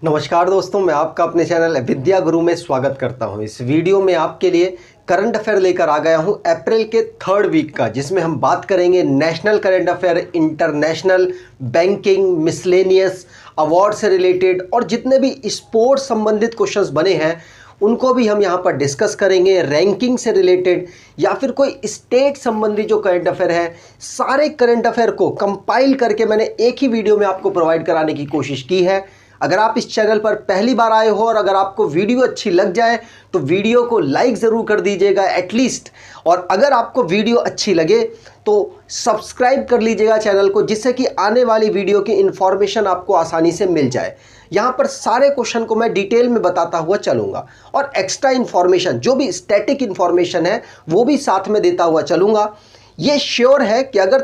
नमस्कार दोस्तों, मैं आपका अपने चैनल विद्या गुरु में स्वागत करता हूं। इस वीडियो में आपके लिए करंट अफेयर लेकर आ गया हूं अप्रैल के 3rd वीक का, जिसमें हम बात करेंगे national current affair, international, banking, miscellaneous, award से रिलेटेड और जितने भी स्पोर्ट्स संबंधित क्वेश्चंस बने हैं उनको भी हम यहाँ पर डिस्कस करेंगे। रैंकिंग से रिलेटेड या फिर कोई स्टेट संबंधी जो करंट अफेयर है, सारे करंट अफेयर को कंपाइल करके मैंने एक ही वीडियो में आपको प्रोवाइड कराने की कोशिश की है। अगर आप इस चैनल पर पहली बार आए हो और अगर आपको वीडियो अच्छी लग जाए तो वीडियो को लाइक ज़रूर कर दीजिएगा एटलीस्ट, और अगर आपको वीडियो अच्छी लगे तो सब्सक्राइब कर लीजिएगा चैनल को, जिससे कि आने वाली वीडियो की इन्फॉर्मेशन आपको आसानी से मिल जाए। यहाँ पर सारे क्वेश्चन को मैं डिटेल में बताता हुआ चलूँगा और एक्स्ट्रा इन्फॉर्मेशन जो भी स्टैटिक इन्फॉर्मेशन है वो भी साथ में देता हुआ चलूँगा। ये श्योर है कि अगर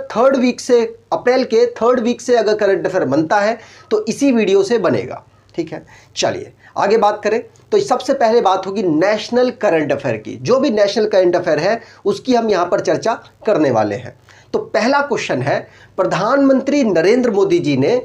अप्रैल के 3rd वीक से अगर करंट अफेयर बनता है तो इसी वीडियो से बनेगा। ठीक है, चलिए आगे बात करें। तो सबसे पहले बात होगी नेशनल करंट अफेयर की। जो भी नेशनल करंट अफेयर है उसकी हम यहाँ पर चर्चा करने वाले हैं। तो पहला क्वेश्चन है, प्रधानमंत्री नरेंद्र मोदी जी ने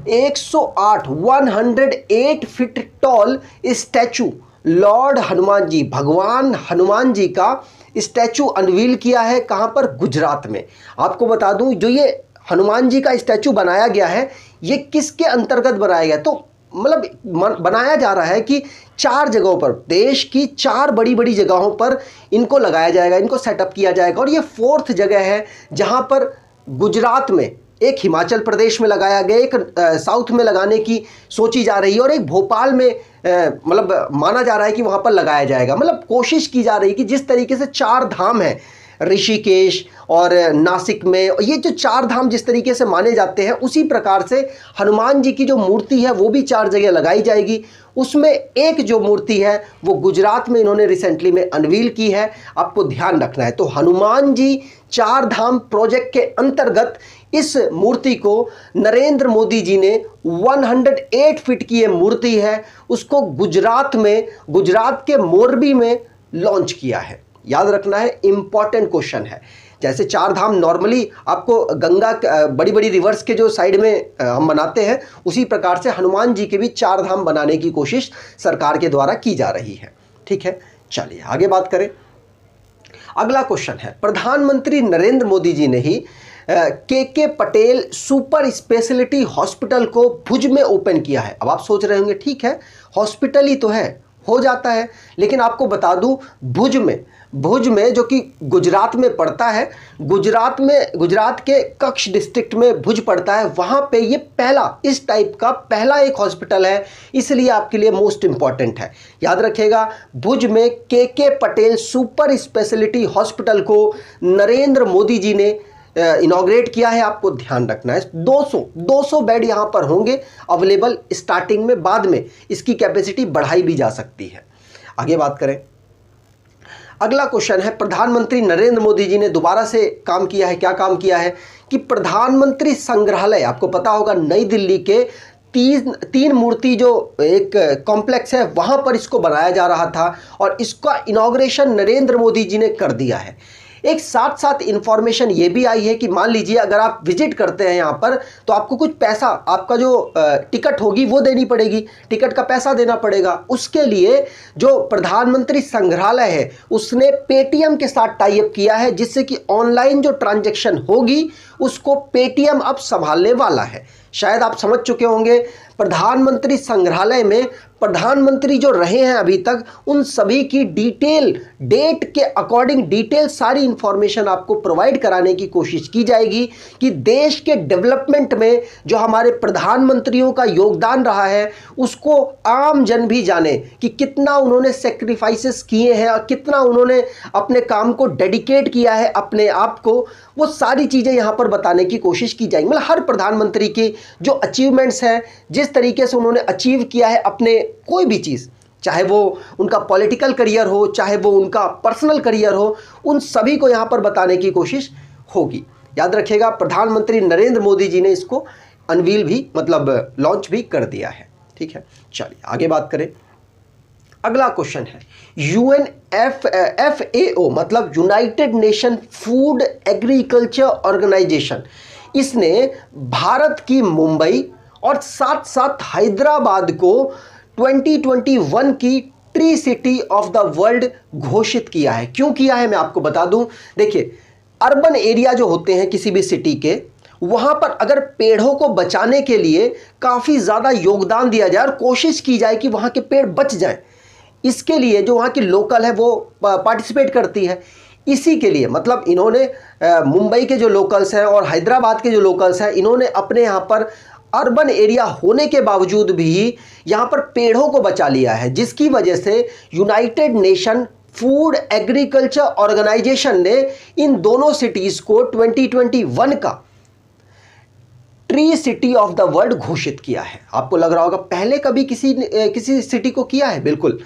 108 feet tall statue lord Hanuman ji, भगवान हनुमान जी का स्टैचू अनवील किया है। कहां पर? गुजरात में। आपको बता दूं, जो ये हनुमान जी का स्टैचू बनाया गया है ये किसके अंतर्गत बनाया गया? तो मतलब बनाया जा रहा है कि 4 जगहों पर, देश की 4 बड़ी बड़ी जगहों पर इनको लगाया जाएगा, इनको सेटअप किया जाएगा। और ये 4th जगह है जहां पर गुजरात में, एक हिमाचल प्रदेश में लगाया गया, एक साउथ में लगाने की सोची जा रही है और एक भोपाल में मतलब माना जा रहा है कि वहाँ पर लगाया जाएगा। मतलब कोशिश की जा रही है कि जिस तरीके से 4 धाम हैं, ऋषिकेश और नासिक में, ये जो 4 धाम जिस तरीके से माने जाते हैं उसी प्रकार से हनुमान जी की जो मूर्ति है वो भी 4 जगह लगाई जाएगी। उसमें एक जो मूर्ति है वो गुजरात में इन्होंने रिसेंटली में अनवील की है, आपको ध्यान रखना है। तो हनुमान जी 4 धाम प्रोजेक्ट के अंतर्गत इस मूर्ति को नरेंद्र मोदी जी ने 108 फीट की ये मूर्ति है उसको गुजरात के मोरबी में लॉन्च किया है। याद रखना है, इंपॉर्टेंट क्वेश्चन है। जैसे 4 धाम नॉर्मली आपको गंगा बड़ी बड़ी रिवर्स के जो साइड में हम बनाते हैं, उसी प्रकार से हनुमान जी के भी 4 धाम बनाने की कोशिश सरकार के द्वारा की जा रही है। ठीक है, चलिए आगे बात करें। अगला क्वेश्चन है, प्रधानमंत्री नरेंद्र मोदी जी ने ही के पटेल सुपर स्पेशलिटी हॉस्पिटल को भुज में ओपन किया है। अब आप सोच रहे होंगे, ठीक है हॉस्पिटल ही तो है, हो जाता है, लेकिन आपको बता दूं भुज में जो कि गुजरात में पड़ता है, गुजरात के कच्छ डिस्ट्रिक्ट में भुज पड़ता है, वहाँ पे ये पहला इस टाइप का पहला एक हॉस्पिटल है, इसलिए आपके लिए मोस्ट इंपॉर्टेंट है। याद रखिएगा, भुज में के पटेल सुपर स्पेशलिटी हॉस्पिटल को नरेंद्र मोदी जी ने इनॉग्रेट किया है। आपको ध्यान रखना है 200 बेड यहाँ पर होंगे अवेलेबल स्टार्टिंग में, बाद में इसकी कैपेसिटी बढ़ाई भी जा सकती है। आगे बात करें। अगला क्वेश्चन है, प्रधानमंत्री नरेंद्र मोदी जी ने दोबारा से काम किया है। क्या काम किया है कि प्रधानमंत्री संग्रहालय, आपको पता होगा नई दिल्ली के 3 मूर्ति जो एक कॉम्प्लेक्स है वहाँ पर इसको बनाया जा रहा था और इसका इनॉग्रेशन नरेंद्र मोदी जी ने कर दिया है। एक साथ साथ इंफॉर्मेशन ये भी आई है कि मान लीजिए अगर आप विजिट करते हैं यहाँ पर तो आपको कुछ पैसा, आपका जो टिकट होगी वो देनी पड़ेगी, टिकट का पैसा देना पड़ेगा। उसके लिए जो प्रधानमंत्री संग्रहालय है उसने पेटीएम के साथ टाई अप किया है, जिससे कि ऑनलाइन जो ट्रांजैक्शन होगी उसको पेटीएम अब संभालने वाला है। शायद आप समझ चुके होंगे, प्रधानमंत्री संग्रहालय में प्रधानमंत्री जो रहे हैं अभी तक उन सभी की डिटेल, डेट के अकॉर्डिंग डिटेल सारी इंफॉर्मेशन आपको प्रोवाइड कराने की कोशिश की जाएगी कि देश के डेवलपमेंट में जो हमारे प्रधानमंत्रियों का योगदान रहा है उसको आम जन भी जाने कि कितना उन्होंने सेक्रीफाइसेस किए हैं और कितना उन्होंने अपने काम को डेडिकेट किया है अपने आप को। वो सारी चीज़ें यहाँ पर बताने की कोशिश की जाएगी। मतलब हर प्रधानमंत्री की जो अचीवमेंट्स हैं, जिस तरीके से उन्होंने अचीव किया है अपने कोई भी चीज़, चाहे वो उनका पॉलिटिकल करियर हो, चाहे वो उनका पर्सनल करियर हो, उन सभी को यहाँ पर बताने की कोशिश होगी। याद रखिएगा, प्रधानमंत्री नरेंद्र मोदी जी ने इसको अनवील भी, मतलब लॉन्च भी कर दिया है। ठीक है, चलिए आगे बात करें। अगला क्वेश्चन है, UNFAO मतलब united nation food agriculture organisation, इसने भारत की मुंबई और साथ साथ हैदराबाद को 2021 की tree city of the world घोषित किया है। क्यों किया है मैं आपको बता दूं। देखिए, अर्बन एरिया जो होते हैं किसी भी सिटी के, वहां पर अगर पेड़ों को बचाने के लिए काफी ज्यादा योगदान दिया जाए और कोशिश की जाए कि वहां के पेड़ बच जाएं, इसके लिए जो वहाँ की लोकल है वो पार्टिसिपेट करती है। इसी के लिए मतलब इन्होंने मुंबई के जो लोकल्स हैं और हैदराबाद के जो लोकल्स हैं, इन्होंने अपने यहाँ पर अर्बन एरिया होने के बावजूद भी यहाँ पर पेड़ों को बचा लिया है, जिसकी वजह से united nation food agriculture organisation ने इन दोनों सिटीज़ को 2021 का tree city of the world घोषित किया है। आपको लग रहा होगा पहले कभी किसी सिटी को किया है? बिल्कुल,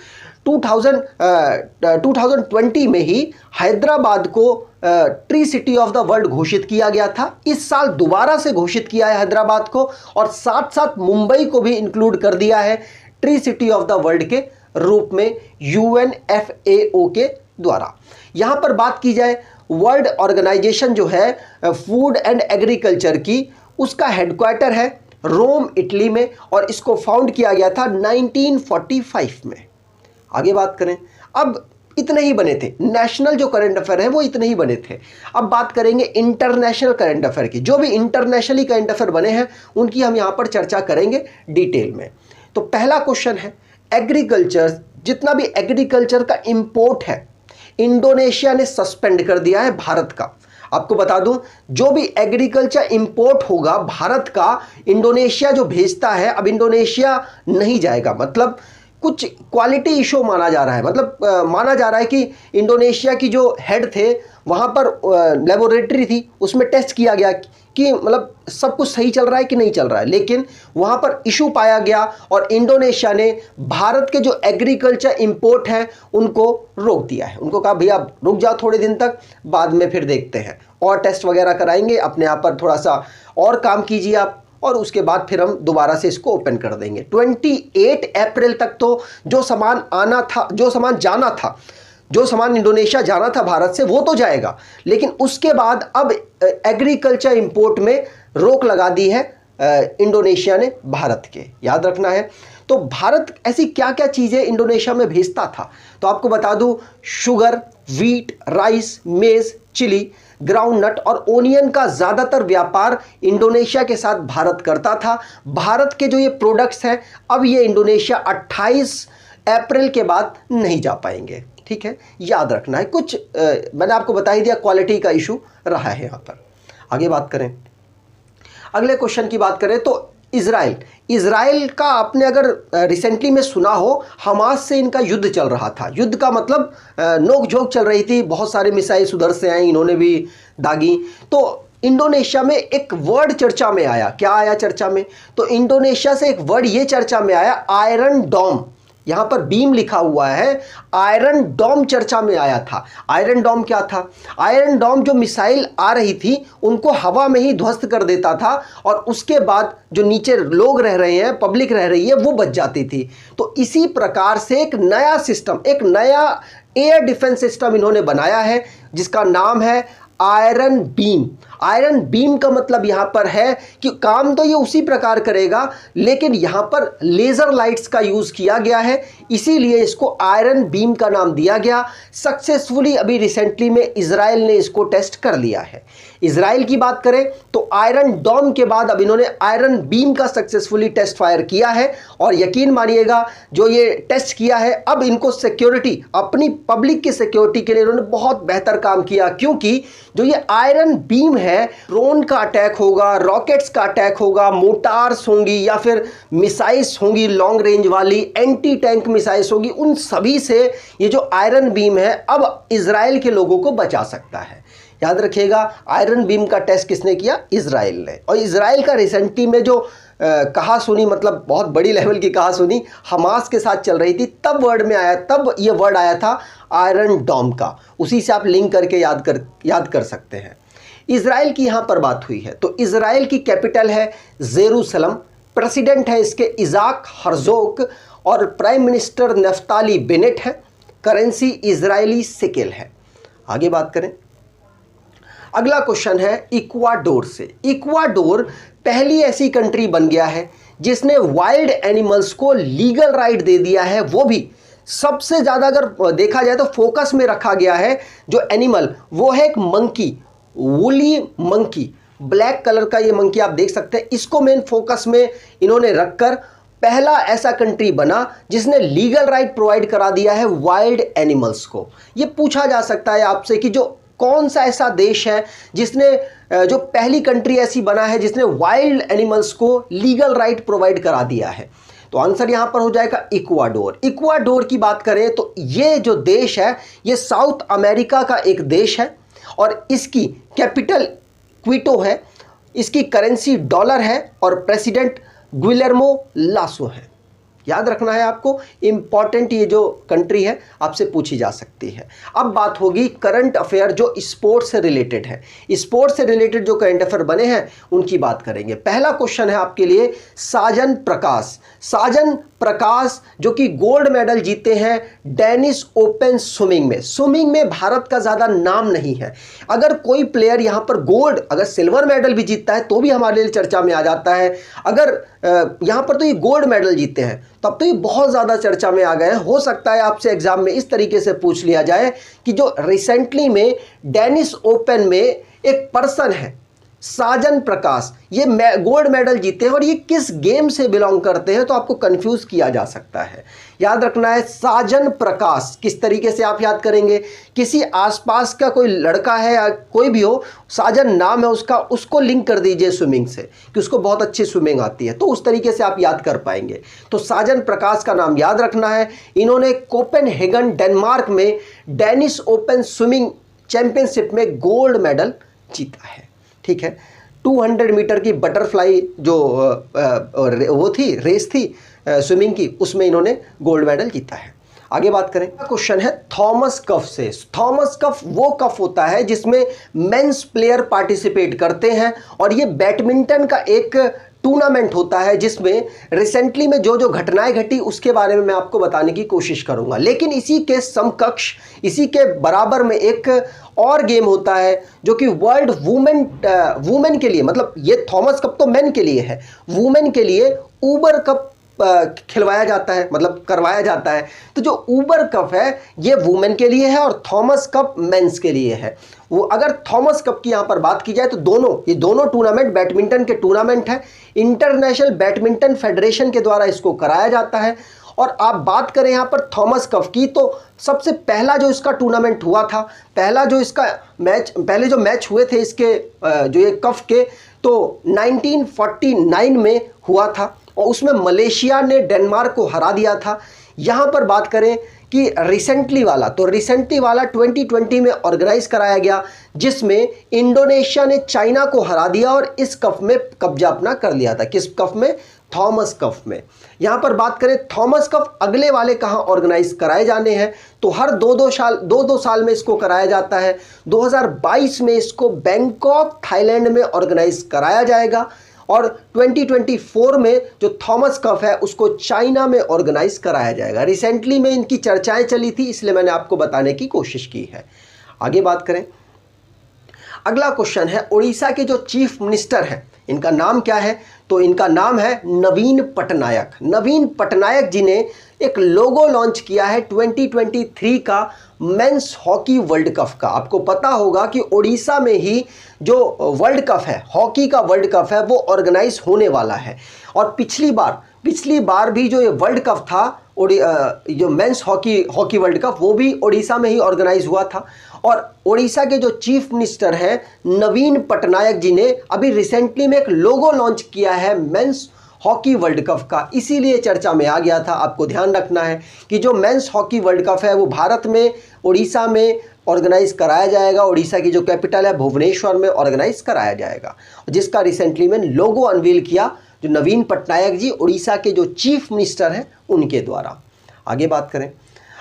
2020 में ही हैदराबाद को tree city of the world घोषित किया गया था। इस साल दोबारा से घोषित किया है हैदराबाद को, और साथ साथ मुंबई को भी इंक्लूड कर दिया है tree city of the world के रूप में UNFAO के द्वारा। यहां पर बात की जाए वर्ल्ड ऑर्गेनाइजेशन जो है फूड एंड एग्रीकल्चर की, उसका हेडक्वार्टर है रोम, इटली में, और इसको फाउंड किया गया था 1945 में। आगे बात करें, अब इतने ही बने थे नेशनल जो करंट अफेयर है वो इतने ही बने थे। अब बात करेंगे इंटरनेशनल करंट अफेयर की। जो भी इंटरनेशनली करंट अफेयर बने हैं उनकी हम यहाँ पर चर्चा करेंगे डिटेल में। तो पहला क्वेश्चन है, एग्रीकल्चर, जितना भी एग्रीकल्चर का इंपोर्ट है इंडोनेशिया ने सस्पेंड कर दिया है भारत का। आपको बता दूं, जो भी एग्रीकल्चर इंपोर्ट होगा भारत का, इंडोनेशिया जो भेजता है, अब इंडोनेशिया नहीं जाएगा। मतलब कुछ क्वालिटी इशू माना जा रहा है, मतलब माना जा रहा है कि इंडोनेशिया की जो हेड थे वहाँ पर लेबोरेटरी थी, उसमें टेस्ट किया गया कि मतलब सब कुछ सही चल रहा है कि नहीं चल रहा है, लेकिन वहाँ पर इशू पाया गया और इंडोनेशिया ने भारत के जो एग्रीकल्चर इंपोर्ट हैं उनको रोक दिया है। उनको कहा भैया रुक जाओ थोड़े दिन तक, बाद में फिर देखते हैं, और टेस्ट वगैरह कराएंगे, अपने आप पर थोड़ा सा और काम कीजिए आप, और उसके बाद फिर हम दोबारा से इसको ओपन कर देंगे। 28 अप्रैल तक तो जो सामान आना था, जो सामान जाना था, जो सामान इंडोनेशिया जाना था भारत से, वो तो जाएगा, लेकिन उसके बाद अब एग्रीकल्चर इंपोर्ट में रोक लगा दी है इंडोनेशिया ने भारत के। याद रखना है। तो भारत ऐसी क्या क्या चीज़ें इंडोनेशिया में भेजता था, तो आपको बता दूं, शुगर, वीट, राइस, मेज, चिली, ग्राउंडनट और ओनियन का ज़्यादातर व्यापार इंडोनेशिया के साथ भारत करता था। भारत के जो ये प्रोडक्ट्स हैं, अब ये इंडोनेशिया 28 अप्रैल के बाद नहीं जा पाएंगे। ठीक है, याद रखना है। कुछ मैंने आपको बता ही दिया, क्वालिटी का इशू रहा है यहाँ पर। आगे बात करें, अगले क्वेश्चन की बात करें तो इजराइल का आपने अगर रिसेंटली में सुना हो, हमास से इनका युद्ध चल रहा था। युद्ध का मतलब नोक-झोंक चल रही थी, बहुत सारे मिसाइल उधर से आए, इन्होंने भी दागी। तो इंडोनेशिया में एक वर्ड चर्चा में आया। क्या आया चर्चा में? तो इंडोनेशिया से एक वर्ड ये चर्चा में आया, आयरन डोम। यहाँ पर बीम लिखा हुआ है, आयरन डोम चर्चा में आया था। आयरन डोम क्या था? आयरन डोम जो मिसाइल आ रही थी उनको हवा में ही ध्वस्त कर देता था, और उसके बाद जो नीचे लोग रह रहे हैं, पब्लिक रह रही है, वो बच जाती थी। तो इसी प्रकार से एक नया सिस्टम, एक नया एयर डिफेंस सिस्टम इन्होंने बनाया है, जिसका नाम है आयरन बीम। आयरन बीम का मतलब यहां पर है कि काम तो ये उसी प्रकार करेगा, लेकिन यहां पर लेजर लाइट्स का यूज किया गया है, इसीलिए इसको आयरन बीम का नाम दिया गया। सक्सेसफुली अभी रिसेंटली में इजराइल ने इसको टेस्ट कर लिया है। इजराइल की बात करें तो आयरन डोम के बाद अब इन्होंने आयरन बीम का सक्सेसफुली टेस्ट फायर किया है, और यकीन मानिएगा जो ये टेस्ट किया है, अब इनको सिक्योरिटी, अपनी पब्लिक की सिक्योरिटी के लिए इन्होंने बहुत बेहतर काम किया। क्योंकि जो ये आयरन बीम है, ड्रोन का अटैक होगा, रॉकेट्स का अटैक होगा, मोटार्स होंगी या फिर मिसाइल्स होंगी लॉन्ग रेंज वाली, एंटी टैंक मिसाइल्स होगी, उन सभी से ये जो आयरन बीम है अब इजराइल के लोगों को बचा सकता है। याद रखिएगा, आयरन बीम का टेस्ट किसने किया? इजराइल ने। और इजराइल का रिसेंटली में जो कहा सुनी, मतलब बहुत बड़ी लेवल की कहा सुनी हमास के साथ चल रही थी, तब ये वर्ड आया था आयरन डोम का। उसी से आप लिंक करके याद कर सकते हैं। इजराइल की यहाँ पर बात हुई है, तो इजराइल की कैपिटल है जेरूसलम, प्रेसिडेंट है इसके इजाक हर्जोग, और प्राइम मिनिस्टर नफ्ताली बेनेट है, करेंसी इजरायली सिकेल है। आगे बात करें, अगला क्वेश्चन है इक्वाडोर से। इक्वाडोर पहली ऐसी कंट्री बन गया है जिसने वाइल्ड एनिमल्स को लीगल राइट दे दिया है, वो भी सबसे ज़्यादा अगर देखा जाए तो फोकस में रखा गया है जो एनिमल, वो है एक monkey, woolly monkey, black colour का ये मंकी आप देख सकते हैं। इसको मेन फोकस में इन्होंने रखकर पहला ऐसा कंट्री बना जिसने लीगल राइट प्रोवाइड करा दिया है वाइल्ड एनिमल्स को। ये पूछा जा सकता है आपसे कि जो कौन सा ऐसा देश है जिसने जो पहली कंट्री ऐसी बना है जिसने वाइल्ड एनिमल्स को लीगल राइट प्रोवाइड करा दिया है, तो आंसर यहां पर हो जाएगा इक्वाडोर। इक्वाडोर की बात करें तो ये जो देश है ये साउथ अमेरिका का एक देश है और इसकी कैपिटल क्विटो है, इसकी करेंसी डॉलर है और प्रेसिडेंट गुइलेर्मो लासो है। याद रखना है आपको, इंपॉर्टेंट ये जो कंट्री है आपसे पूछी जा सकती है। अब बात होगी करंट अफेयर जो स्पोर्ट्स से रिलेटेड है। स्पोर्ट्स से रिलेटेड जो करंट अफेयर बने हैं उनकी बात करेंगे। पहला क्वेश्चन है आपके लिए साजन प्रकाश। साजन प्रकाश जो कि गोल्ड मेडल जीते हैं डेनिस ओपन स्विमिंग में। स्विमिंग में भारत का ज़्यादा नाम नहीं है। अगर कोई प्लेयर यहाँ पर गोल्ड, अगर सिल्वर मेडल भी जीतता है तो भी हमारे लिए चर्चा में आ जाता है। अगर यहाँ पर तो ये गोल्ड मेडल जीते हैं तब तो ये बहुत ज़्यादा चर्चा में आ गए हैं। हो सकता है आपसे एग्जाम में इस तरीके से पूछ लिया जाए कि जो रिसेंटली में डेनिस ओपन में एक पर्सन है साजन प्रकाश, ये गोल्ड मेडल जीते हैं और ये किस गेम से बिलोंग करते हैं, तो आपको कंफ्यूज किया जा सकता है। याद रखना है साजन प्रकाश किस तरीके से आप याद करेंगे, किसी आसपास का कोई लड़का है या कोई भी हो, साजन नाम है उसका, उसको लिंक कर दीजिए स्विमिंग से कि उसको बहुत अच्छी स्विमिंग आती है, तो उस तरीके से आप याद कर पाएंगे। तो साजन प्रकाश का नाम याद रखना है। इन्होंने कोपेनहेगन डेनमार्क में डेनिस ओपन स्विमिंग चैंपियनशिप में गोल्ड मेडल जीता है। ठीक है, 200 मीटर की बटरफ्लाई जो वो थी, रेस थी स्विमिंग की, उसमें इन्होंने गोल्ड मेडल जीता है। आगे बात करें, क्वेश्चन है थॉमस कप से। थॉमस कप वो कप होता है जिसमें मेंस प्लेयर पार्टिसिपेट करते हैं और ये बैडमिंटन का एक टूर्नामेंट होता है जिसमें रिसेंटली में जो जो घटनाएं घटी उसके बारे में मैं आपको बताने की कोशिश करूंगा। लेकिन इसी के समकक्ष, इसी के बराबर में एक और गेम होता है जो कि वर्ल्ड वुमेन के लिए, मतलब ये थॉमस कप तो मेन के लिए है, वुमेन के लिए ऊबर कप खिलवाया जाता है, मतलब करवाया जाता है। तो जो ऊबर कप है ये वुमेन के लिए है और थॉमस कप मेंस के लिए है। वो अगर थॉमस कप की यहाँ पर बात की जाए तो ये दोनों टूर्नामेंट बैडमिंटन के टूर्नामेंट है। इंटरनेशनल बैडमिंटन फेडरेशन के द्वारा इसको कराया जाता है। और आप बात करें यहाँ पर थॉमस कप की तो सबसे पहला जो इसका टूर्नामेंट हुआ था, पहला जो इसका मैच, पहले जो मैच हुए थे इसके जो ये कप के, तो 1949 में हुआ था और उसमें मलेशिया ने डेनमार्क को हरा दिया था। यहाँ पर बात करें कि रिसेंटली वाला 2020 में ऑर्गेनाइज कराया गया जिसमें इंडोनेशिया ने चाइना को हरा दिया और इस कप में कब्जा अपना कर लिया था। किस कप में? थॉमस कप में। यहाँ पर बात करें थॉमस कप अगले वाले कहाँ ऑर्गेनाइज कराए जाने हैं, तो हर दो साल में इसको कराया जाता है। 2022 में इसको बैंकॉक थाईलैंड में ऑर्गेनाइज कराया जाएगा और 2024 में जो थॉमस कप है उसको चाइना में ऑर्गेनाइज कराया जाएगा। रिसेंटली में इनकी चर्चाएं चली थी इसलिए मैंने आपको बताने की कोशिश की है। आगे बात करें, अगला क्वेश्चन है उड़ीसा के जो चीफ मिनिस्टर हैं इनका नाम क्या है, तो इनका नाम है नवीन पटनायक। नवीन पटनायक जी ने एक लोगो लॉन्च किया है 2023 का मेंस हॉकी वर्ल्ड कप का। आपको पता होगा कि उड़ीसा में ही जो वर्ल्ड कप है, हॉकी का वर्ल्ड कप है, वो ऑर्गेनाइज होने वाला है। और पिछली बार भी जो ये वर्ल्ड कप था, जो मेंस हॉकी वर्ल्ड कप, वो भी उड़ीसा में ही ऑर्गेनाइज हुआ था। और उड़ीसा के जो चीफ मिनिस्टर हैं नवीन पटनायक जी ने अभी रिसेंटली में एक लोगो लॉन्च किया है मेंस हॉकी वर्ल्ड कप का, इसीलिए चर्चा में आ गया था। आपको ध्यान रखना है कि जो मेंस हॉकी वर्ल्ड कप है वो भारत में उड़ीसा में ऑर्गेनाइज कराया जाएगा। उड़ीसा की जो कैपिटल है भुवनेश्वर में ऑर्गेनाइज कराया जाएगा, जिसका रिसेंटली में लोगो अनवील किया जो नवीन पटनायक जी उड़ीसा के जो चीफ मिनिस्टर हैं उनके द्वारा। आगे बात करें,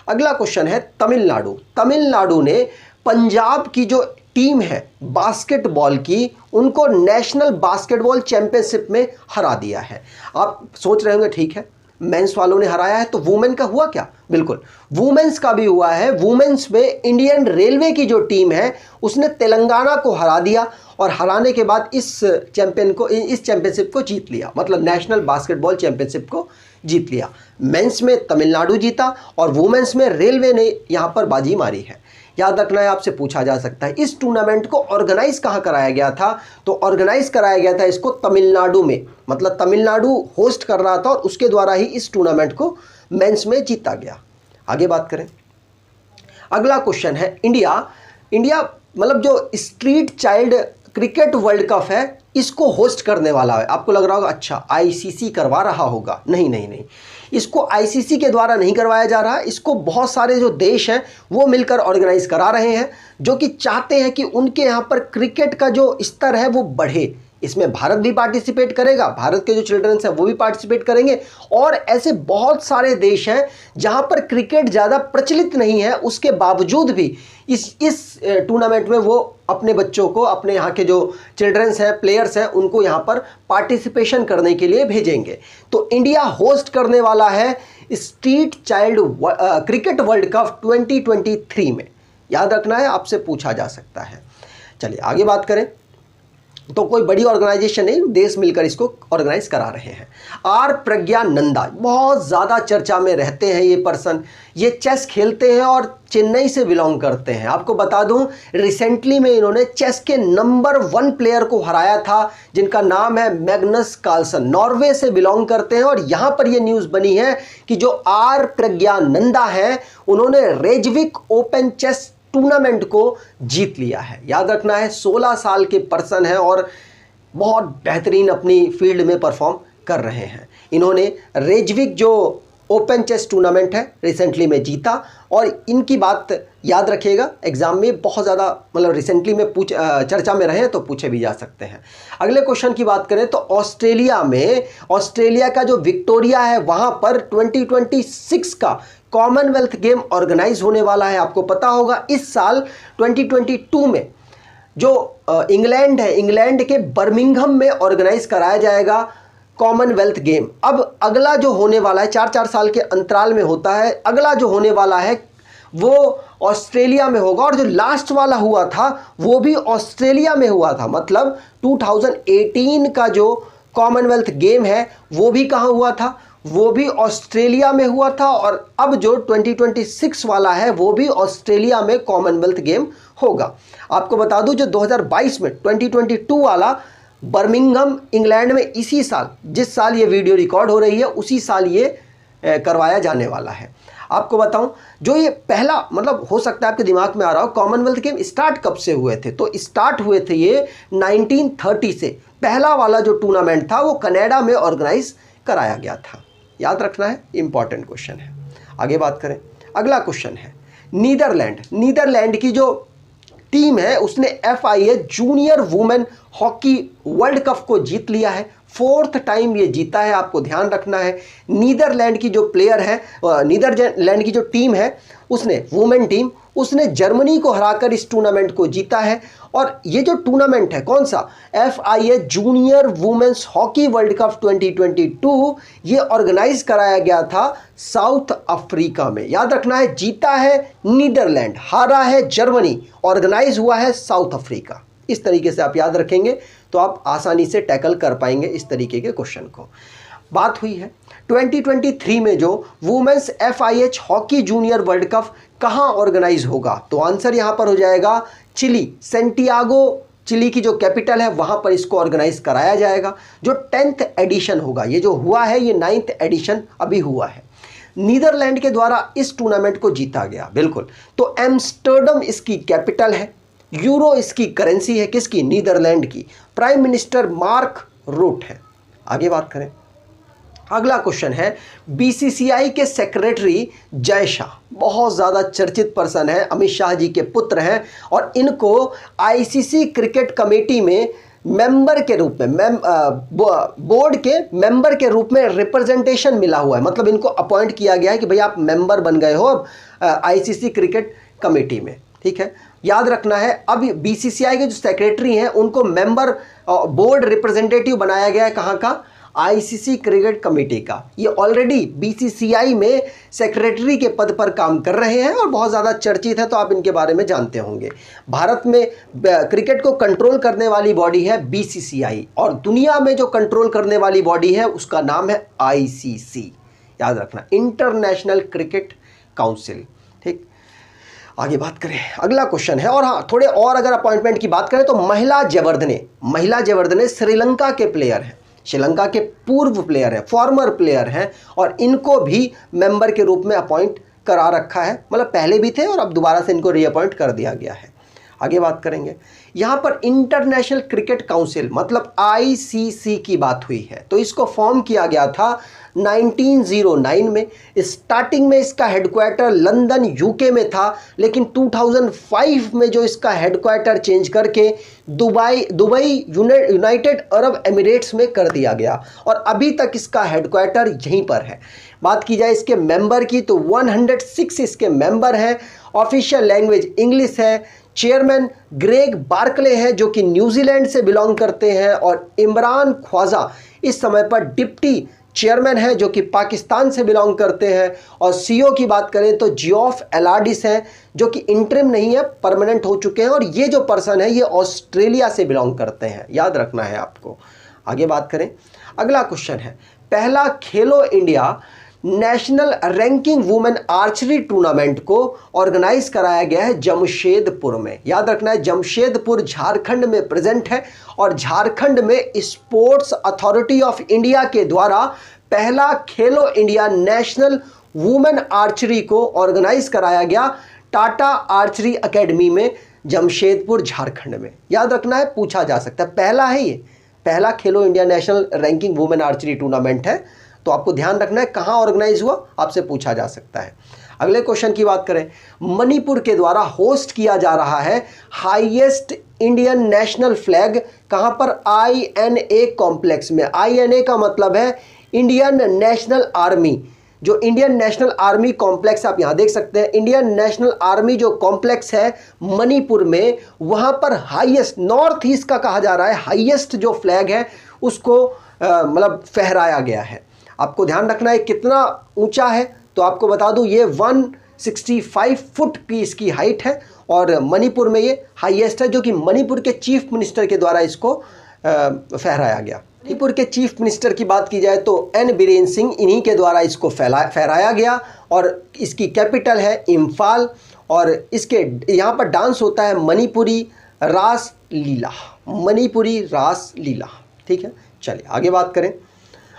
अगला क्वेश्चन है तमिलनाडु। तमिलनाडु ने पंजाब की जो टीम है बास्केटबॉल की, उनको नेशनल बास्केटबॉल चैंपियनशिप में हरा दिया है। आप सोच रहे होंगे ठीक है मेंस वालों ने हराया है, तो वुमेन का हुआ क्या? बिल्कुल वुमेन्स का भी हुआ है। वुमेन्स में इंडियन रेलवे की जो टीम है उसने तेलंगाना को हरा दिया और हराने के बाद इस चैंपियनशिप को जीत लिया, मतलब नेशनल बास्केटबॉल चैंपियनशिप को जीत लिया। मेंस में तमिलनाडु जीता और वुमेन्स में रेलवे ने यहाँ पर बाजी मारी है। याद रखना है, आपसे पूछा जा सकता है इस टूर्नामेंट को ऑर्गेनाइज कहाँ कराया गया था? तो ऑर्गेनाइज कराया गया था इसको तमिलनाडु में, मतलब तमिलनाडु होस्ट कर रहा था और उसके द्वारा ही इस टूर्नामेंट को मेंस में जीता गया। आगे बात करें, अगला क्वेश्चन है इंडिया मतलब जो street child cricket world cup है इसको होस्ट करने वाला है। आपको लग रहा होगा अच्छा आईसीसी करवा रहा होगा, नहीं, इसको आईसीसी के द्वारा नहीं करवाया जा रहा। इसको बहुत सारे जो देश हैं वो मिलकर ऑर्गेनाइज करा रहे हैं, जो कि चाहते हैं कि उनके यहाँ पर क्रिकेट का जो स्तर है वो बढ़े। इसमें भारत भी पार्टिसिपेट करेगा, भारत के जो चिल्ड्रंस हैं वो भी पार्टिसिपेट करेंगे और ऐसे बहुत सारे देश हैं जहां पर क्रिकेट ज़्यादा प्रचलित नहीं है, उसके बावजूद भी इस टूर्नामेंट में वो अपने बच्चों को, अपने यहाँ के जो चिल्ड्रंस हैं, प्लेयर्स हैं, उनको यहाँ पर पार्टिसिपेशन करने के लिए भेजेंगे। तो इंडिया होस्ट करने वाला है street child cricket world cup 2023 में। याद रखना है, आपसे पूछा जा सकता है। चलिए आगे बात करें, तो कोई बड़ी ऑर्गेनाइजेशन नहीं, देश मिलकर इसको ऑर्गेनाइज करा रहे हैं। आर प्रज्ञानंदा बहुत ज़्यादा चर्चा में रहते हैं ये पर्सन। ये चेस खेलते हैं और चेन्नई से बिलोंग करते हैं। आपको बता दूं रिसेंटली में इन्होंने चेस के नंबर 1 प्लेयर को हराया था, जिनका नाम है मैग्नस कार्लसन, नॉर्वे से बिलोंग करते हैं। और यहाँ पर ये न्यूज़ बनी है कि जो आर प्रज्ञानंदा है उन्होंने रेजविक ओपन चेस टूर्नामेंट को जीत लिया है। याद रखना है 16 साल के पर्सन है और बहुत बेहतरीन अपनी फील्ड में परफॉर्म कर रहे हैं। इन्होंने रेजविक जो ओपन चेस टूर्नामेंट है रिसेंटली में जीता और इनकी बात याद रखिएगा, एग्जाम में बहुत ज़्यादा मतलब रिसेंटली में चर्चा में रहे तो पूछे भी जा सकते हैं। अगले क्वेश्चन की बात करें तो ऑस्ट्रेलिया का जो विक्टोरिया है वहाँ पर 2026 का कॉमनवेल्थ गेम ऑर्गेनाइज होने वाला है। आपको पता होगा इस साल 2022 में जो इंग्लैंड है, इंग्लैंड के बर्मिंघम में ऑर्गेनाइज कराया जाएगा कॉमनवेल्थ गेम। अब अगला जो होने वाला है 4-4 साल के अंतराल में होता है, अगला जो होने वाला है वो ऑस्ट्रेलिया में होगा और जो लास्ट वाला हुआ था वो भी ऑस्ट्रेलिया में हुआ था। मतलब 2018 का जो कॉमनवेल्थ गेम है वो भी कहाँ हुआ था? वो भी ऑस्ट्रेलिया में हुआ था और अब जो 2026 वाला है वो भी ऑस्ट्रेलिया में कॉमनवेल्थ गेम होगा। आपको बता दूं जो 2022 में 2022 वाला बर्मिंघम इंग्लैंड में इसी साल, जिस साल ये वीडियो रिकॉर्ड हो रही है उसी साल ये करवाया जाने वाला है। आपको बताऊं जो ये पहला, मतलब हो सकता है आपके दिमाग में आ रहा हो कॉमनवेल्थ गेम स्टार्ट कब से हुए थे? तो स्टार्ट हुए थे ये 1930 से। पहला वाला जो टूर्नामेंट था वो कनाडा में ऑर्गेनाइज कराया गया था। याद रखना है, इंपॉर्टेंट क्वेश्चन है। आगे बात करें, अगला क्वेश्चन है नीदरलैंड की जो टीम है उसने FIA junior women hockey world cup को जीत लिया है। 4th टाइम ये जीता है। आपको ध्यान रखना है नीदरलैंड की जो प्लेयर है, नीदरलैंड की जो टीम है उसने, वुमेन टीम, उसने जर्मनी को हराकर इस टूर्नामेंट को जीता है। और ये जो टूर्नामेंट है कौन सा? FIA junior women's hockey world cup 2022, ये ऑर्गेनाइज कराया गया था साउथ अफ्रीका में। याद रखना है जीता है नीदरलैंड, हारा है जर्मनी, ऑर्गेनाइज हुआ है साउथ अफ्रीका। इस तरीके से आप याद रखेंगे तो आप आसानी से टैकल कर पाएंगे इस तरीके के क्वेश्चन को। बात हुई है 2023 में जो women's FIH hockey junior world cup कहाँ ऑर्गेनाइज होगा? तो आंसर यहाँ पर हो जाएगा चिली, सेंटियागो चिली की जो कैपिटल है वहाँ पर इसको ऑर्गेनाइज कराया जाएगा। जो 10th एडिशन होगा, ये जो हुआ है ये 9th एडिशन अभी हुआ है। नीदरलैंड के द्वारा इस टूर्नामेंट को जीता गया, बिल्कुल। तो एम्स्टर्डम इसकी कैपिटल है, यूरो इसकी करेंसी है, किसकी? नीदरलैंड की। प्राइम मिनिस्टर मार्क रूट है। आगे बात करें, अगला क्वेश्चन है BCCI के सेक्रेटरी जय शाह, बहुत ज़्यादा चर्चित पर्सन है, अमित शाह जी के पुत्र हैं और इनको ICC क्रिकेट कमेटी में मेंबर के रूप में, बोर्ड के मेंबर के रूप में रिप्रेजेंटेशन मिला हुआ है। मतलब इनको अपॉइंट किया गया है कि भाई आप मेंबर बन गए हो अब ICC क्रिकेट कमेटी में, ठीक है। याद रखना है अब BCCI के जो सेक्रेटरी हैं उनको मेंबर बोर्ड रिप्रेजेंटेटिव बनाया गया है, कहाँ का? आईसीसी क्रिकेट कमेटी का। ये ऑलरेडी बीसीसीआई में सेक्रेटरी के पद पर काम कर रहे हैं और बहुत ज़्यादा चर्चित है, तो आप इनके बारे में जानते होंगे। भारत में क्रिकेट को कंट्रोल करने वाली बॉडी है बीसीसीआई और दुनिया में जो कंट्रोल करने वाली बॉडी है उसका नाम है आईसीसी। याद रखना, इंटरनेशनल क्रिकेट काउंसिल। ठीक, आगे बात करें, अगला क्वेश्चन है। और हाँ, थोड़े और अगर अपॉइंटमेंट की बात करें तो महिला जयवर्धने श्रीलंका के प्लेयर हैं, श्रीलंका के पूर्व प्लेयर हैं, फॉर्मर प्लेयर हैं, और इनको भी मेंबर के रूप में अपॉइंट करा रखा है। मतलब पहले भी थे और अब दोबारा से इनको रीअपॉइंट कर दिया गया है। आगे बात करेंगे, यहाँ पर इंटरनेशनल क्रिकेट काउंसिल मतलब आईसीसी की बात हुई है, तो इसको फॉर्म किया गया था 1909 में। स्टार्टिंग में इसका हेडक्वार्टर लंदन यूके में था, लेकिन 2005 में जो इसका हेडक्वार्टर चेंज करके दुबई यूनाइटेड अरब एमिरेट्स में कर दिया गया और अभी तक इसका हेडक्वार्टर यहीं पर है। बात की जाए इसके मेंबर की तो 106 इसके मेंबर हैं। ऑफिशियल लैंग्वेज इंग्लिश है। चेयरमैन ग्रेग बार्कले हैं जो कि न्यूजीलैंड से बिलोंग करते हैं, और इमरान ख्वाजा इस समय पर डिप्टी चेयरमैन है जो कि पाकिस्तान से बिलोंग करते हैं। और सीईओ की बात करें तो जियोफ एलाडिस हैं जो कि इंटरिम नहीं है, परमानेंट हो चुके हैं, और ये जो पर्सन है ये ऑस्ट्रेलिया से बिलोंग करते हैं, याद रखना है आपको। आगे बात करें, अगला क्वेश्चन है, पहला खेलो India national ranking women archery tournament को ऑर्गेनाइज कराया गया है जमशेदपुर में। याद रखना है, जमशेदपुर झारखंड में प्रेजेंट है और झारखंड में स्पोर्ट्स अथॉरिटी ऑफ इंडिया के द्वारा पहला खेलो इंडिया नेशनल वुमेन आर्चरी को ऑर्गेनाइज कराया गया टाटा आर्चरी एकेडमी में जमशेदपुर झारखंड में। याद रखना है, पूछा जा सकता है, पहला है ये, पहला खेलो India national ranking women archery tournament है, तो आपको ध्यान रखना है कहाँ ऑर्गेनाइज हुआ, आपसे पूछा जा सकता है। अगले क्वेश्चन की बात करें, मणिपुर के द्वारा होस्ट किया जा रहा है हाईएस्ट इंडियन नेशनल फ्लैग, कहाँ पर, INA कॉम्प्लेक्स में। INA का मतलब है इंडियन नेशनल आर्मी। जो इंडियन नेशनल आर्मी कॉम्प्लेक्स आप यहाँ देख सकते हैं, इंडियन नेशनल आर्मी जो कॉम्प्लेक्स है मणिपुर में, वहाँ पर हाईएस्ट, नॉर्थ ईस्ट का कहा जा रहा है हाईएस्ट जो फ्लैग है उसको मतलब फहराया गया है। आपको ध्यान रखना है कितना ऊंचा है, तो आपको बता दूं ये 165 फुट की इसकी हाइट है और मणिपुर में ये हाईएस्ट है, जो कि मणिपुर के चीफ मिनिस्टर के द्वारा इसको फहराया गया। मणिपुर के चीफ मिनिस्टर की बात की जाए तो N बीरेन सिंह, इन्हीं के द्वारा इसको फहराया गया और इसकी कैपिटल है इम्फाल, और इसके यहाँ पर डांस होता है मणिपुरी रास लीला, मणिपुरी रास लीला। ठीक है, चलिए आगे बात करें।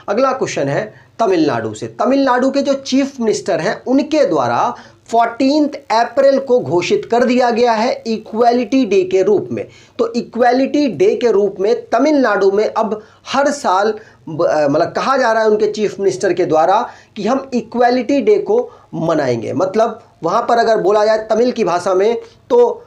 अगला क्वेश्चन है तमिलनाडु से। तमिलनाडु के जो चीफ मिनिस्टर हैं उनके द्वारा 14 अप्रैल को घोषित कर दिया गया है इक्वालिटी डे के रूप में। तो इक्वालिटी डे के रूप में तमिलनाडु में अब हर साल मतलब कहा जा रहा है उनके चीफ मिनिस्टर के द्वारा कि हम इक्वालिटी डे को मनाएंगे। मतलब वहाँ पर अगर बोला जाए तमिल की भाषा में तो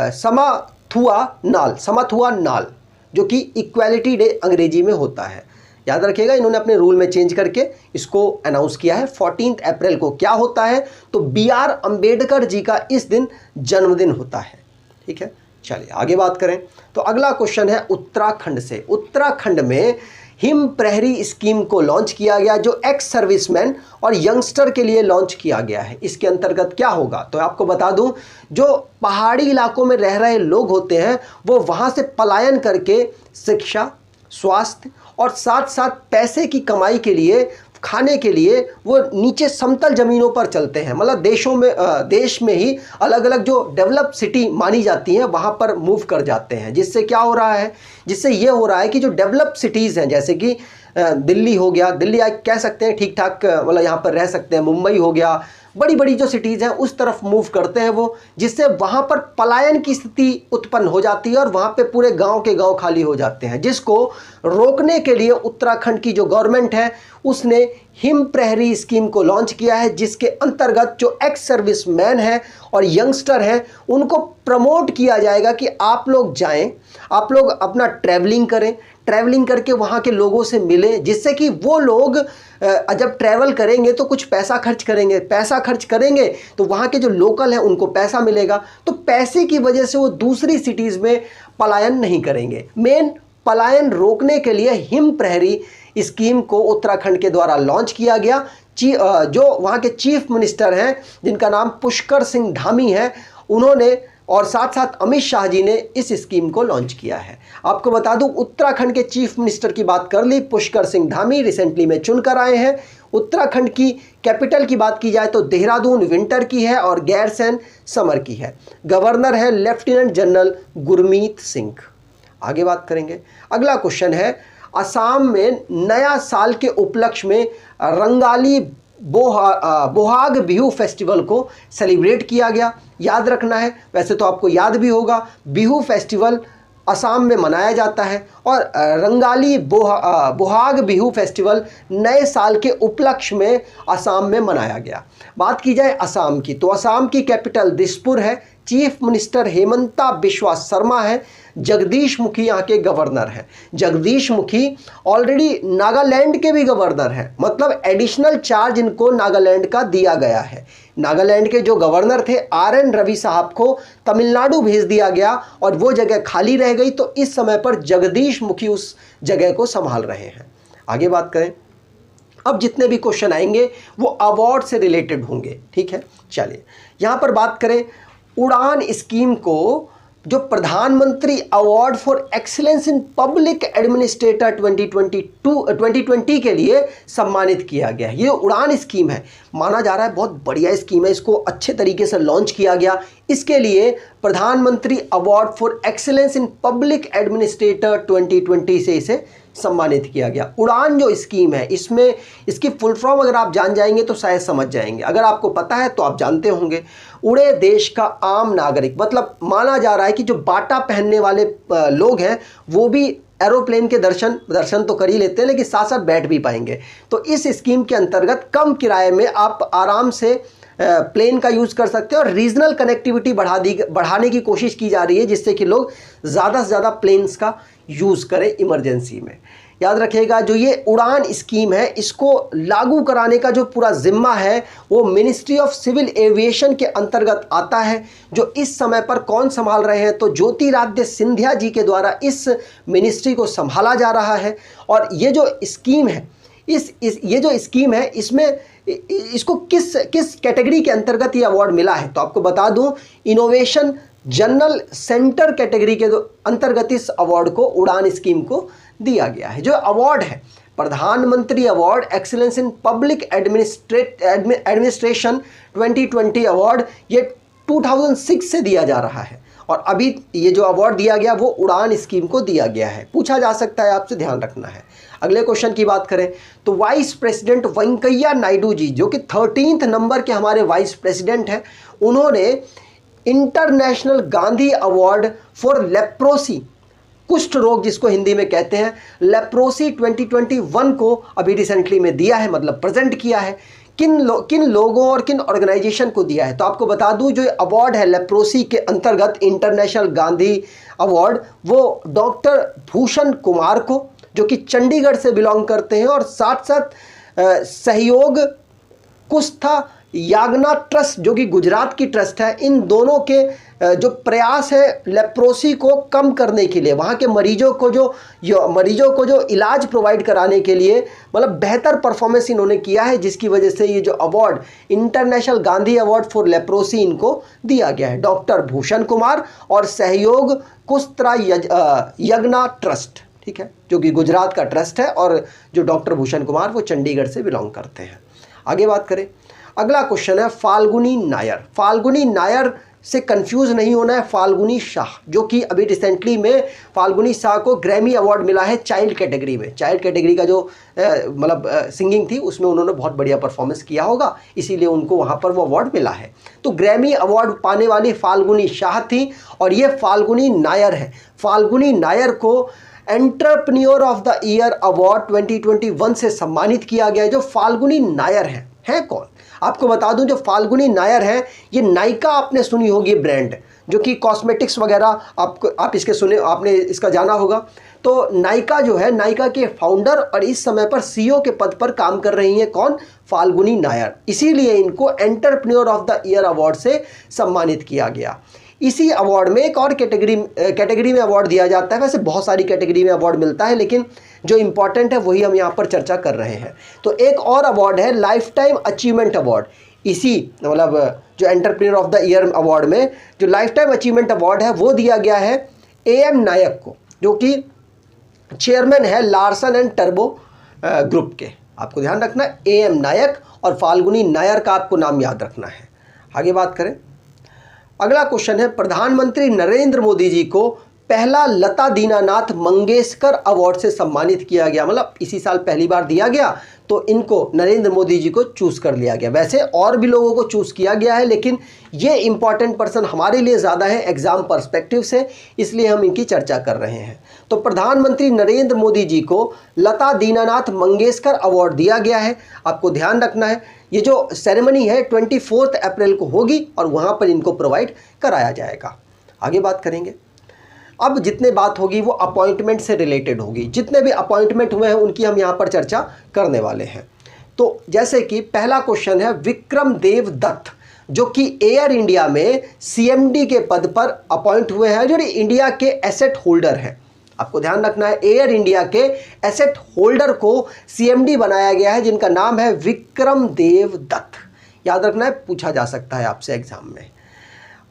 समथुआ नाल, जो कि इक्वालिटी डे अंग्रेजी में होता है। याद रखिएगा, इन्होंने अपने रूल में चेंज करके इसको अनाउंस किया है 14 अप्रैल को। क्या होता है तो BR अंबेडकर जी का इस दिन जन्मदिन होता है। ठीक है, चलिए आगे बात करें। तो अगला क्वेश्चन है उत्तराखंड से। उत्तराखंड में हिम प्रहरी स्कीम को लॉन्च किया गया, जो एक्स सर्विसमैन और यंगस्टर के लिए लॉन्च किया गया है। इसके अंतर्गत क्या होगा तो आपको बता दूं, जो पहाड़ी इलाकों में रह रहे लोग होते हैं वो वहाँ से पलायन करके शिक्षा, स्वास्थ्य और साथ साथ पैसे की कमाई के लिए, खाने के लिए वो नीचे समतल ज़मीनों पर चलते हैं। मतलब देश में ही अलग अलग जो डेवलप सिटी मानी जाती हैं वहाँ पर मूव कर जाते हैं। जिससे क्या हो रहा है, जिससे ये हो रहा है कि जो डेवलप सिटीज़ हैं जैसे कि दिल्ली हो गया, दिल्ली आप कह सकते हैं ठीक ठाक मतलब यहाँ पर रह सकते हैं, मुंबई हो गया, बड़ी बड़ी जो सिटीज़ हैं उस तरफ मूव करते हैं वो, जिससे वहाँ पर पलायन की स्थिति उत्पन्न हो जाती है और वहाँ पे पूरे गांव के गांव खाली हो जाते हैं। जिसको रोकने के लिए उत्तराखंड की जो गवर्नमेंट है उसने हिम प्रहरी स्कीम को लॉन्च किया है, जिसके अंतर्गत जो एक्स सर्विसमैन हैं और यंगस्टर हैं उनको प्रमोट किया जाएगा कि आप लोग जाएं, आप लोग अपना ट्रैवलिंग करें, ट्रैवलिंग करके वहाँ के लोगों से मिलें, जिससे कि वो लोग जब ट्रैवल करेंगे तो कुछ पैसा खर्च करेंगे, पैसा खर्च करेंगे तो वहाँ के जो लोकल हैं उनको पैसा मिलेगा, तो पैसे की वजह से वो दूसरी सिटीज़ में पलायन नहीं करेंगे। मेन पलायन रोकने के लिए हिम प्रहरी स्कीम को उत्तराखंड के द्वारा लॉन्च किया गया। जो वहाँ के चीफ मिनिस्टर हैं जिनका नाम पुष्कर सिंह धामी है, उन्होंने और साथ साथ अमित शाह जी ने इस स्कीम को लॉन्च किया है। आपको बता दूं, उत्तराखंड के चीफ मिनिस्टर की बात कर ली, पुष्कर सिंह धामी रिसेंटली में चुनकर आए हैं। उत्तराखंड की कैपिटल की बात की जाए तो देहरादून विंटर की है और गैरसैंण समर की है। गवर्नर है लेफ्टिनेंट जनरल गुरमीत सिंह। आगे बात करेंगे। अगला क्वेश्चन है, असम में नया साल के उपलक्ष्य में रंगाली बोहाग बिहू फेस्टिवल को सेलिब्रेट किया गया। याद रखना है, वैसे तो आपको याद भी होगा, बिहू फेस्टिवल असम में मनाया जाता है और रंगाली बोहाग बिहू फेस्टिवल नए साल के उपलक्ष्य में असम में मनाया गया। बात की जाए असम की तो असम की कैपिटल दिसपुर है। चीफ मिनिस्टर हेमंता बिश्वा शर्मा है। जगदीश मुखी यहाँ के गवर्नर हैं। जगदीश मुखी ऑलरेडी नागालैंड के भी गवर्नर हैं, मतलब एडिशनल चार्ज इनको नागालैंड का दिया गया है। नागालैंड के जो गवर्नर थे RN रवि साहब को तमिलनाडु भेज दिया गया और वो जगह खाली रह गई, तो इस समय पर जगदीश मुखी उस जगह को संभाल रहे हैं। आगे बात करें। अब जितने भी क्वेश्चन आएंगे वो अवार्ड से रिलेटेड होंगे, ठीक है। चलिए यहाँ पर बात करें, उड़ान स्कीम को जो प्रधानमंत्री award for excellence in public administrator 2020 के लिए सम्मानित किया गया है। ये उड़ान स्कीम है, माना जा रहा है बहुत बढ़िया स्कीम है, इसको अच्छे तरीके से लॉन्च किया गया। इसके लिए प्रधानमंत्री award for excellence in public administrator 2020 से इसे सम्मानित किया गया। उड़ान जो स्कीम है, इसमें इसकी फुल फॉर्म अगर आप जान जाएंगे तो शायद समझ जाएंगे, अगर आपको पता है तो आप जानते होंगे। उड़े देश का आम नागरिक, मतलब माना जा रहा है कि जो बाटा पहनने वाले लोग हैं वो भी एरोप्लेन के दर्शन तो कर ही लेते हैं, लेकिन साथ साथ बैठ भी पाएंगे। तो इस स्कीम के अंतर्गत कम किराए में आप आराम से प्लेन का यूज़ कर सकते हैं और रीजनल कनेक्टिविटी बढ़ाने की कोशिश की जा रही है, जिससे कि लोग ज़्यादा से ज़्यादा प्लेन्स का यूज़ करें इमरजेंसी में। याद रखिएगा, जो ये उड़ान स्कीम है, इसको लागू कराने का जो पूरा जिम्मा है वो मिनिस्ट्री ऑफ सिविल एविएशन के अंतर्गत आता है। जो इस समय पर कौन संभाल रहे हैं, तो ज्योतिरादित्य सिंधिया जी के द्वारा इस मिनिस्ट्री को संभाला जा रहा है। और ये जो स्कीम है, ये जो स्कीम है, इसमें इसको किस कैटेगरी के अंतर्गत ये अवार्ड मिला है, तो आपको बता दूं, इनोवेशन जनरल सेंटर कैटेगरी के अंतर्गत इस अवार्ड को, उड़ान स्कीम को दिया गया है। जो अवार्ड है प्रधानमंत्री award excellence in public administration 2020 award, ये 2006 से दिया जा रहा है और अभी ये जो अवार्ड दिया गया वो उड़ान स्कीम को दिया गया है। पूछा जा सकता है, आपसे ध्यान रखना है। अगले क्वेश्चन की बात करें तो वाइस प्रेसिडेंट वेंकैया नायडू जी, जो कि 13th नंबर के हमारे वाइस प्रेसिडेंट हैं, उन्होंने international Gandhi award for leprosy, कुष्ठ रोग जिसको हिंदी में कहते हैं, लेप्रोसी 2021 को अभी रिसेंटली में दिया है, मतलब प्रेजेंट किया है। किन लोगों और किन ऑर्गेनाइजेशन को दिया है, तो आपको बता दूं, जो अवार्ड है लेप्रोसी के अंतर्गत इंटरनेशल गांधी अवार्ड, वो डॉक्टर भूषण कुमार को, जो कि चंडीगढ़ से बिलोंग करते हैं, और साथ साथ सहयोग कुष्ठा यागना ट्रस्ट जो कि गुजरात की ट्रस्ट है, इन दोनों के जो प्रयास है लेप्रोसी को कम करने के लिए, वहाँ के मरीजों को जो इलाज प्रोवाइड कराने के लिए, मतलब बेहतर परफॉर्मेंस इन्होंने किया है, जिसकी वजह से ये जो award international Gandhi award for leprosy इनको दिया गया है। डॉक्टर भूषण कुमार और सहयोग कुष्ठा यज्ञा ट्रस्ट, ठीक है, जो कि गुजरात का ट्रस्ट है, और जो डॉक्टर भूषण कुमार वो चंडीगढ़ से बिलोंग करते हैं। आगे बात करें, अगला क्वेश्चन है फाल्गुनी नायर। फाल्गुनी नायर से कंफ्यूज नहीं होना है, फाल्गुनी शाह, जो कि अभी रिसेंटली में फाल्गुनी शाह को ग्रैमी अवार्ड मिला है चाइल्ड कैटेगरी में। चाइल्ड कैटेगरी का जो मतलब सिंगिंग थी, उसमें उन्होंने बहुत बढ़िया परफॉर्मेंस किया होगा, इसीलिए उनको वहाँ पर वो अवार्ड मिला है। तो ग्रैमी अवार्ड पाने वाली फाल्गुनी शाह थी, और ये फाल्गुनी नायर है। फाल्गुनी नायर को entrepreneur of the year award 2021 से सम्मानित किया गया है। जो फाल्गुनी नायर है कौन, आपको बता दूं, जो फाल्गुनी नायर है, ये नायका आपने सुनी होगी ब्रांड, जो कि कॉस्मेटिक्स वगैरह आप इसके सुने, आपने इसका जाना होगा। तो नायका जो है, नायका के फाउंडर और इस समय पर CEO के पद पर काम कर रही हैं कौन, फाल्गुनी नायर, इसीलिए इनको entrepreneur of the year award से सम्मानित किया गया। इसी अवार्ड में एक और कैटेगरी में अवार्ड दिया जाता है। वैसे बहुत सारी कैटेगरी में अवार्ड मिलता है, लेकिन जो इंपॉर्टेंट है वही हम यहाँ पर चर्चा कर रहे हैं। तो एक और अवार्ड है लाइफ टाइम अचीवमेंट अवार्ड। इसी मतलब जो entrepreneur of the year award में जो लाइफ टाइम अचीवमेंट अवार्ड है वो दिया गया है AM नायक को, जो कि चेयरमैन है लार्सन एंड टर्बो ग्रुप के। आपको ध्यान रखना है AM नायक और फाल्गुनी नायर का आपको नाम याद रखना है। आगे बात करें, अगला क्वेश्चन है प्रधानमंत्री नरेंद्र मोदी जी को पहला लता दीनानाथ मंगेशकर अवार्ड से सम्मानित किया गया, मतलब इसी साल पहली बार दिया गया, तो इनको नरेंद्र मोदी जी को चूज कर लिया गया। वैसे और भी लोगों को चूज किया गया है, लेकिन ये इंपॉर्टेंट पर्सन हमारे लिए ज़्यादा है एग्जाम पर्सपेक्टिव से, इसलिए हम इनकी चर्चा कर रहे हैं। तो प्रधानमंत्री नरेंद्र मोदी जी को लता दीनानाथ मंगेशकर अवार्ड दिया गया है। आपको ध्यान रखना है ये जो सेरेमनी है 24 अप्रैल को होगी और वहाँ पर इनको प्रोवाइड कराया जाएगा। आगे बात करेंगे, अब जितने बात होगी वो अपॉइंटमेंट से रिलेटेड होगी। जितने भी अपॉइंटमेंट हुए हैं उनकी हम यहाँ पर चर्चा करने वाले हैं। तो जैसे कि पहला क्वेश्चन है विक्रम देव दत्त, जो कि एयर इंडिया में CMD के पद पर अपॉइंट हुए हैं, जो इंडिया के एसेट होल्डर हैं। आपको ध्यान रखना है एयर इंडिया के एसेट होल्डर को CMD बनाया गया है, जिनका नाम है विक्रम देव दत्त। याद रखना है, पूछा जा सकता है आपसे एग्जाम में।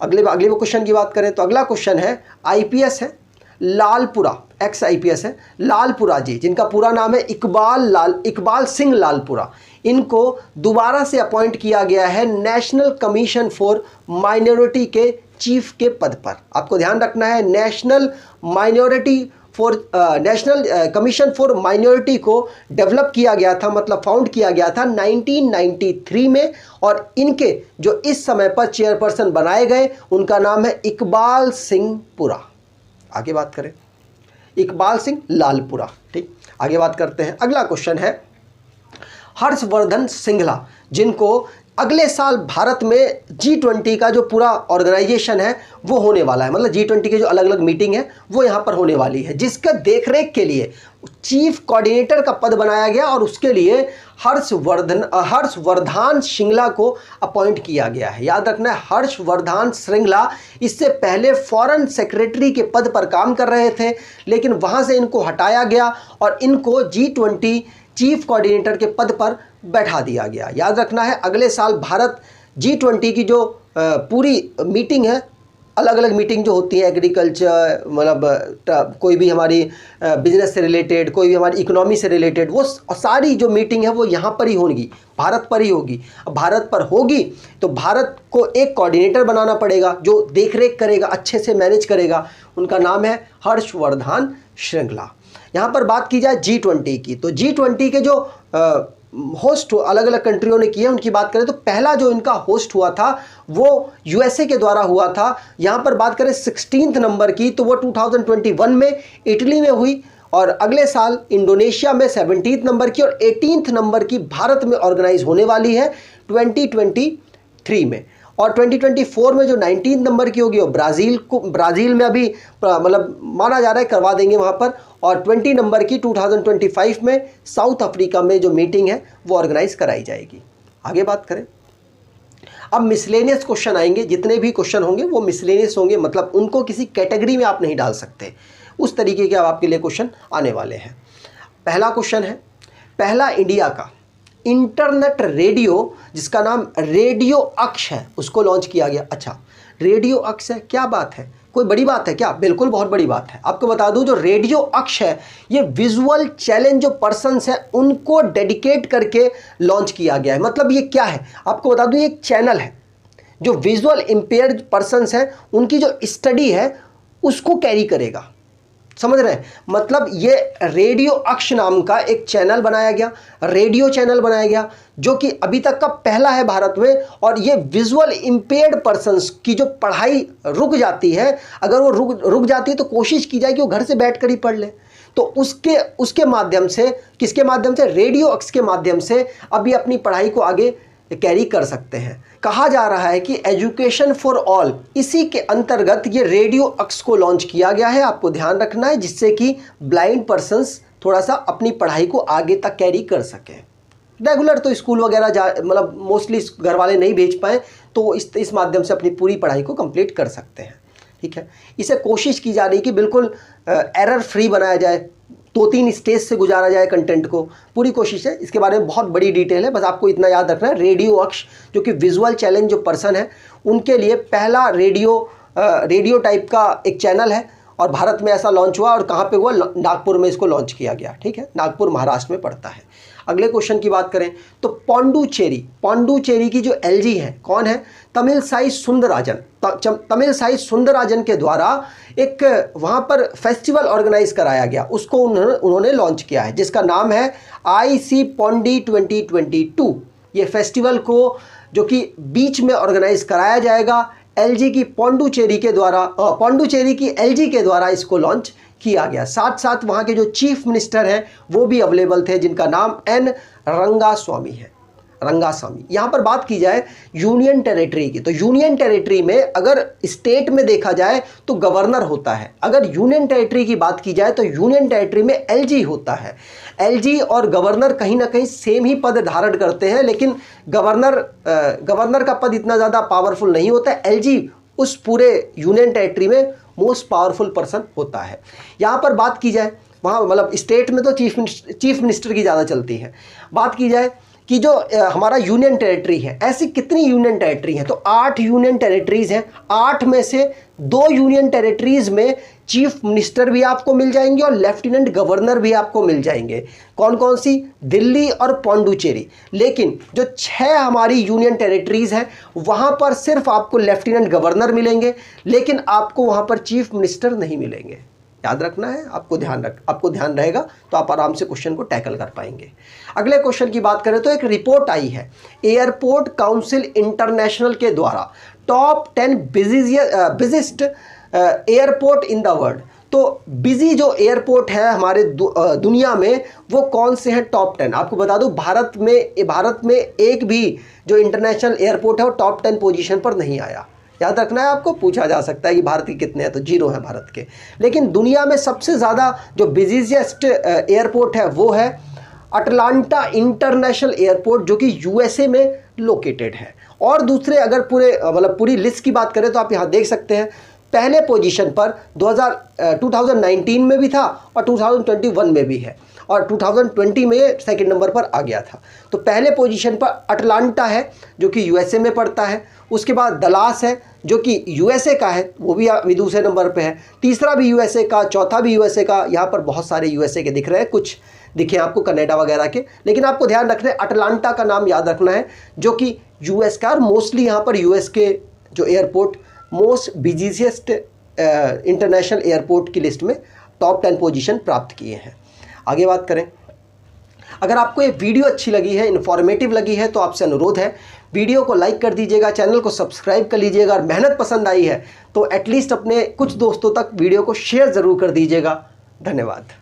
अगले क्वेश्चन की बात करें तो अगला क्वेश्चन है IPS है लालपुरा, एक्स IPS है लालपुरा जी, जिनका पूरा नाम है इकबाल सिंह लालपुरा। इनको दोबारा से अपॉइंट किया गया है नेशनल कमीशन फॉर माइनॉरिटी के चीफ के पद पर। आपको ध्यान रखना है नेशनल कमीशन फॉर माइनॉरिटी को डेवलप किया गया था, मतलब फाउंड किया गया था 1993 में, और इनके जो इस समय पर चेयरपर्सन बनाए गए उनका नाम है इकबाल सिंह पुरा। आगे बात करें, इकबाल सिंह लालपुरा। ठीक, आगे बात करते हैं। अगला क्वेश्चन है हर्षवर्धन श्रृंगला, जिनको अगले साल भारत में G20 का जो पूरा ऑर्गेनाइजेशन है वो होने वाला है, मतलब G20 के जो अलग अलग मीटिंग है वो यहाँ पर होने वाली है, जिसका देखरेख के लिए चीफ कोऑर्डिनेटर का पद बनाया गया और उसके लिए हर्षवर्धन श्रृंगला को अपॉइंट किया गया है। याद रखना है हर्षवर्धन श्रृंगला इससे पहले फॉरेन सेक्रेटरी के पद पर काम कर रहे थे, लेकिन वहाँ से इनको हटाया गया और इनको G20 चीफ कोऑर्डिनेटर के पद पर बैठा दिया गया। याद रखना है अगले साल भारत G20 की जो पूरी मीटिंग है, अलग अलग मीटिंग जो होती है एग्रीकल्चर, मतलब कोई भी हमारी बिजनेस से रिलेटेड, कोई भी हमारी इकोनॉमी से रिलेटेड, वो सारी जो मीटिंग है वो यहाँ पर ही होगी, भारत पर ही होगी। अब भारत पर होगी तो भारत को एक कोऑर्डिनेटर बनाना पड़ेगा जो देखरेख करेगा, अच्छे से मैनेज करेगा। उनका नाम है हर्षवर्धन श्रृंगला। यहाँ पर बात की जाए G20 की, तो G20 के जो होस्ट अलग अलग कंट्रियों ने किए उनकी बात करें तो पहला जो इनका होस्ट हुआ था वो USA के द्वारा हुआ था। यहाँ पर बात करें 16th नंबर की तो वो 2021 में इटली में हुई, और अगले साल इंडोनेशिया में 17th नंबर की और 18th नंबर की भारत में ऑर्गेनाइज होने वाली है 2023 में। और 2024 में जो 19th नंबर की होगी वो ब्राज़ील में अभी मतलब माना जा रहा है करवा देंगे वहाँ पर, और 20 नंबर की 2025 में साउथ अफ्रीका में जो मीटिंग है वो ऑर्गेनाइज कराई जाएगी। आगे बात करें, अब मिसलेनियस क्वेश्चन आएंगे। जितने भी क्वेश्चन होंगे वो मिसलेनियस होंगे, मतलब उनको किसी कैटेगरी में आप नहीं डाल सकते, उस तरीके के अब आपके लिए क्वेश्चन आने वाले हैं। पहला क्वेश्चन है, पहला इंडिया का इंटरनेट रेडियो जिसका नाम रेडियो अक्ष है उसको लॉन्च किया गया। अच्छा, रेडियो अक्ष है, क्या बात है, कोई बड़ी बात है क्या? बिल्कुल बहुत बड़ी बात है। आपको बता दूं जो रेडियो अक्ष है ये विजुअल चैलेंज जो पर्सन्स हैं उनको डेडिकेट करके लॉन्च किया गया है। मतलब ये क्या है आपको बता दूं, ये एक चैनल है जो विजुअल इंपेयर्ड पर्सन्स हैं उनकी जो स्टडी है उसको कैरी करेगा। समझ रहे हैं, मतलब ये रेडियो अक्ष नाम का एक चैनल बनाया गया, रेडियो चैनल बनाया गया जो कि अभी तक का पहला है भारत में। और ये विजुअल इंपेयर्ड पर्सन्स की जो पढ़ाई रुक जाती है, अगर वो रुक जाती है तो कोशिश की जाए कि वो घर से बैठकर ही पढ़ ले। तो उसके माध्यम से, किसके माध्यम से, रेडियो अक्ष के माध्यम से अभी अपनी पढ़ाई को आगे कैरी कर सकते हैं। कहा जा रहा है कि एजुकेशन फॉर ऑल, इसी के अंतर्गत ये रेडियो अक्ष को लॉन्च किया गया है। आपको ध्यान रखना है जिससे कि ब्लाइंड पर्सन्स थोड़ा सा अपनी पढ़ाई को आगे तक कैरी कर सकें। रेगुलर तो स्कूल वगैरह मतलब मोस्टली घर वाले नहीं भेज पाए तो इस माध्यम से अपनी पूरी पढ़ाई को कंप्लीट कर सकते हैं। ठीक है। इसे कोशिश की जा रही कि बिल्कुल एरर फ्री बनाया जाए, 2-3 स्टेज से गुजारा जाए कंटेंट को, पूरी कोशिश है। इसके बारे में बहुत बड़ी डिटेल है, बस आपको इतना याद रखना है। रेडियो अक्ष जो कि विजुअल चैलेंज जो पर्सन है उनके लिए पहला रेडियो टाइप का एक चैनल है और भारत में ऐसा लॉन्च हुआ। और कहाँ पे हुआ? नागपुर में इसको लॉन्च किया गया, ठीक है। नागपुर महाराष्ट्र में पड़ता है। अगले क्वेश्चन की बात करें तो पौंडुचेरी की जो एलजी है कौन है? तमिलसाई सुंदरराजन। तमिलसाई सुंदरराजन के द्वारा एक वहाँ पर फेस्टिवल ऑर्गेनाइज कराया गया, उसको उन्होंने लॉन्च किया है जिसका नाम है IC पौंडी 2022। ये फेस्टिवल को जो कि बीच में ऑर्गेनाइज कराया जाएगा एलजी की पौंडुचेरी की एलजी के द्वारा इसको लॉन्च किया गया। साथ साथ वहाँ के जो चीफ मिनिस्टर हैं वो भी अवेलेबल थे जिनका नाम N रंगास्वामी है। यहाँ पर बात की जाए यूनियन टेरिटरी की, तो यूनियन टेरिटरी में अगर स्टेट में देखा जाए तो गवर्नर होता है, अगर यूनियन टेरिटरी की बात की जाए तो यूनियन टेरिटरी में एलजी होता है। एलजी और गवर्नर कहीं ना कहीं सेम ही पद धारण करते हैं, लेकिन गवर्नर का पद इतना ज़्यादा पावरफुल नहीं होता है। एलजी उस पूरे यूनियन टेरिटरी में मोस्ट पावरफुल पर्सन होता है। यहाँ पर बात की जाए, वहाँ मतलब स्टेट में तो चीफ मिनिस्टर की ज़्यादा चलती है। बात की जाए कि जो हमारा यूनियन टेरिटरी है, ऐसी कितनी यूनियन टेरिटरी हैं? तो 8 यूनियन टेरिटरीज़ हैं। 8 में से 2 यूनियन टेरिटरीज़ में चीफ मिनिस्टर भी आपको मिल जाएंगे और लेफ्टिनेंट गवर्नर भी आपको मिल जाएंगे। कौन कौन सी? दिल्ली और पौंडुचेरी। लेकिन जो 6 हमारी यूनियन टेरिटरीज़ हैं वहाँ पर सिर्फ आपको लेफ्टिनेंट गवर्नर मिलेंगे, लेकिन आपको वहाँ पर चीफ मिनिस्टर नहीं मिलेंगे। याद रखना है, आपको ध्यान रहेगा तो आप आराम से क्वेश्चन को टैकल कर पाएंगे। अगले क्वेश्चन की बात करें तो एक रिपोर्ट आई है एयरपोर्ट काउंसिल इंटरनेशनल के द्वारा top 10 busiest airport in the world. तो बिजी जो एयरपोर्ट है हमारे दुनिया में वो कौन से हैं? टॉप 10। आपको बता दूं भारत में एक भी जो इंटरनेशनल एयरपोर्ट है वो टॉप 10 पोजीशन पर नहीं आया। याद रखना है, आपको पूछा जा सकता है कि भारत के कितने हैं, तो 0 है भारत के। लेकिन दुनिया में सबसे ज़्यादा जो बिजीएस्ट एयरपोर्ट है वो है अटलांटा इंटरनेशनल एयरपोर्ट जो कि USA में लोकेटेड है। और दूसरे अगर पूरी लिस्ट की बात करें तो आप यहाँ देख सकते हैं पहले पोजीशन पर 2019 में भी था और 2021 में भी है और 2020 में सेकंड नंबर पर आ गया था। तो पहले पोजीशन पर अटलांटा है जो कि USA में पड़ता है। उसके बाद दलास है जो कि USA का है, वो भी दूसरे नंबर पे है। तीसरा भी USA का, चौथा भी USA का। यहाँ पर बहुत सारे USA के दिख रहे हैं, कुछ दिखे आपको कनाडा वगैरह के, लेकिन आपको ध्यान रखना है अटलांटा का नाम याद रखना है जो कि US का। और मोस्टली यहाँ पर US के जो airport most busiest international airport की लिस्ट में टॉप 10 पोजीशन प्राप्त किए हैं। आगे बात करें, अगर आपको ये वीडियो अच्छी लगी है, इन्फॉर्मेटिव लगी है तो आपसे अनुरोध है वीडियो को लाइक कर दीजिएगा, चैनल को सब्सक्राइब कर लीजिएगा और मेहनत पसंद आई है तो एटलीस्ट अपने कुछ दोस्तों तक वीडियो को शेयर ज़रूर कर दीजिएगा। धन्यवाद।